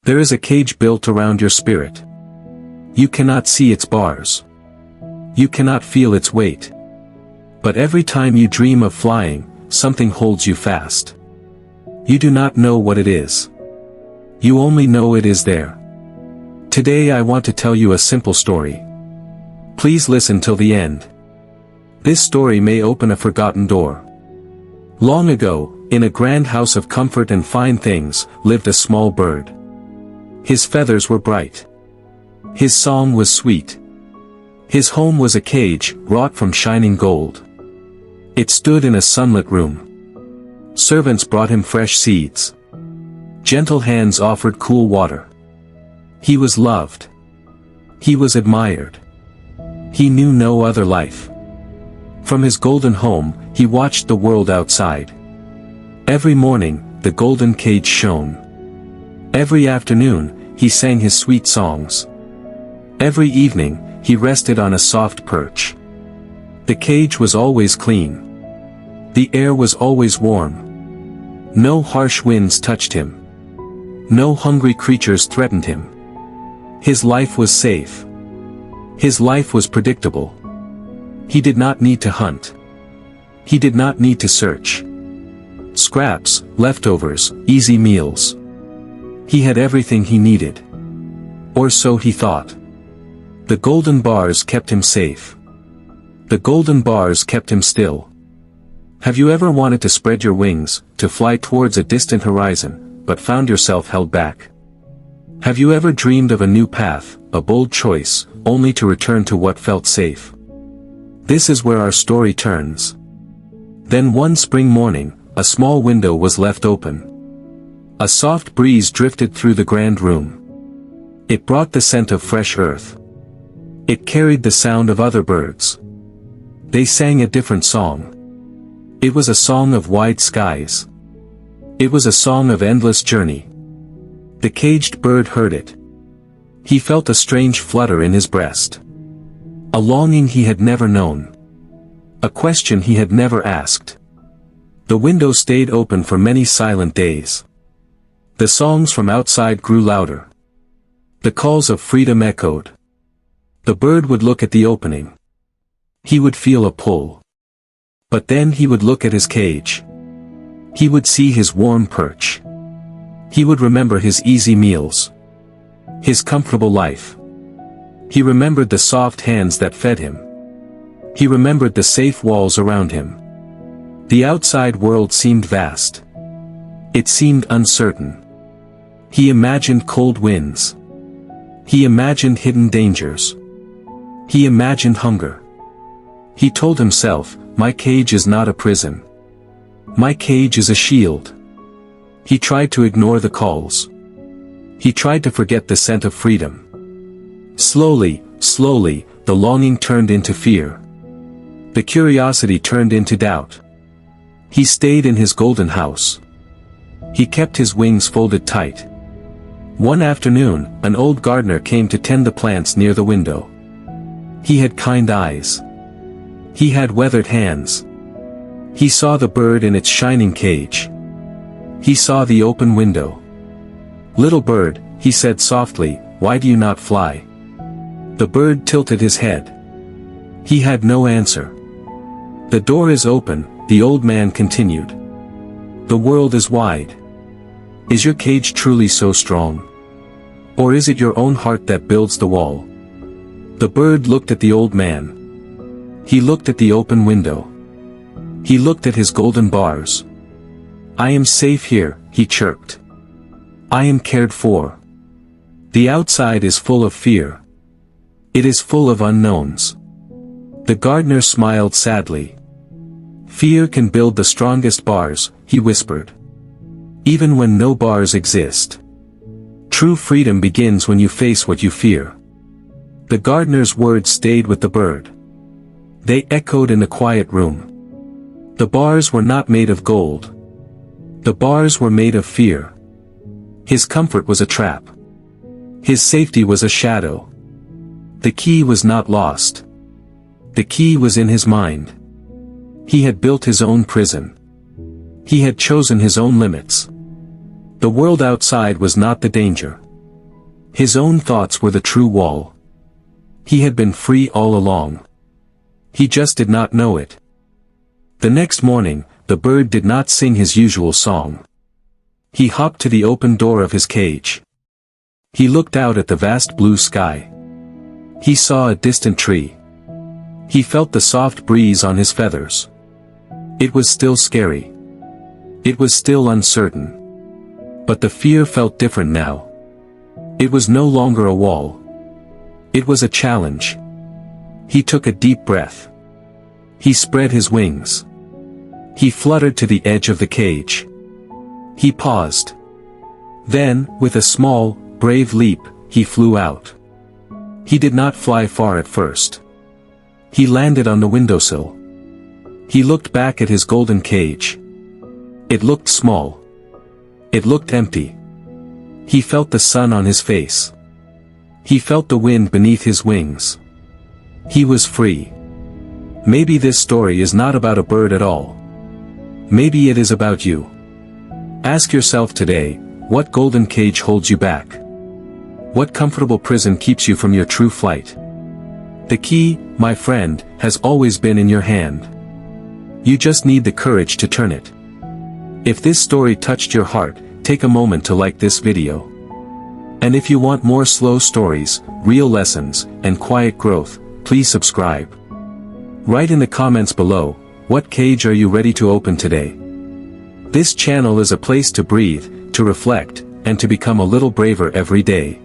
There is a cage built around your spirit. You cannot see its bars. You cannot feel its weight. But every time you dream of flying, something holds you fast. You do not know what it is. You only know it is there. Today I want to tell you a simple story. Please listen till the end. This story may open a forgotten door. Long ago, in a grand house of comfort and fine things, lived a small bird. His feathers were bright. His song was sweet. His home was a cage, wrought from shining gold. It stood in a sunlit room. Servants brought him fresh seeds. Gentle hands offered cool water. He was loved. He was admired. He knew no other life. From his golden home, he watched the world outside. Every morning, the golden cage shone. Every afternoon, he sang his sweet songs. Every evening, he rested on a soft perch. The cage was always clean. The air was always warm. No harsh winds touched him. No hungry creatures threatened him. His life was safe. His life was predictable. He did not need to hunt. He did not need to search. Scraps, leftovers, easy meals. He had everything he needed. Or so he thought. The golden bars kept him safe. The golden bars kept him still. Have you ever wanted to spread your wings, to fly towards a distant horizon, but found yourself held back? Have you ever dreamed of a new path, a bold choice, only to return to what felt safe? This is where our story turns. Then one spring morning, a small window was left open. A soft breeze drifted through the grand room. It brought the scent of fresh earth. It carried the sound of other birds. They sang a different song. It was a song of wide skies. It was a song of endless journey. The caged bird heard it. He felt a strange flutter in his breast. A longing he had never known. A question he had never asked. The window stayed open for many silent days. The songs from outside grew louder. The calls of freedom echoed. The bird would look at the opening. He would feel a pull. But then he would look at his cage. He would see his warm perch. He would remember his easy meals. His comfortable life. He remembered the soft hands that fed him. He remembered the safe walls around him. The outside world seemed vast. It seemed uncertain. He imagined cold winds. He imagined hidden dangers. He imagined hunger. He told himself, my cage is not a prison. My cage is a shield. He tried to ignore the calls. He tried to forget the scent of freedom. Slowly, slowly, the longing turned into fear. The curiosity turned into doubt. He stayed in his golden house. He kept his wings folded tight. One afternoon, an old gardener came to tend the plants near the window. He had kind eyes. He had weathered hands. He saw the bird in its shining cage. He saw the open window. Little bird, he said softly, why do you not fly? The bird tilted his head. He had no answer. The door is open, the old man continued. The world is wide. Is your cage truly so strong? Or is it your own heart that builds the wall? The bird looked at the old man. He looked at the open window. He looked at his golden bars. I am safe here, he chirped. I am cared for. The outside is full of fear. It is full of unknowns. The gardener smiled sadly. Fear can build the strongest bars, he whispered. Even when no bars exist. True freedom begins when you face what you fear. The gardener's words stayed with the bird. They echoed in the quiet room. The bars were not made of gold. The bars were made of fear. His comfort was a trap. His safety was a shadow. The key was not lost. The key was in his mind. He had built his own prison. He had chosen his own limits. The world outside was not the danger. His own thoughts were the true wall. He had been free all along. He just did not know it. The next morning, the bird did not sing his usual song. He hopped to the open door of his cage. He looked out at the vast blue sky. He saw a distant tree. He felt the soft breeze on his feathers. It was still scary. It was still uncertain. But the fear felt different now. It was no longer a wall. It was a challenge. He took a deep breath. He spread his wings. He fluttered to the edge of the cage. He paused. Then, with a small, brave leap, he flew out. He did not fly far at first. He landed on the windowsill. He looked back at his golden cage. It looked small. It looked empty. He felt the sun on his face. He felt the wind beneath his wings. He was free. Maybe this story is not about a bird at all. Maybe it is about you. Ask yourself today, what golden cage holds you back? What comfortable prison keeps you from your true flight? The key, my friend, has always been in your hand. You just need the courage to turn it. If this story touched your heart, take a moment to like this video. And if you want more slow stories, real lessons, and quiet growth, please subscribe. Write in the comments below, what cage are you ready to open today? This channel is a place to breathe, to reflect, and to become a little braver every day.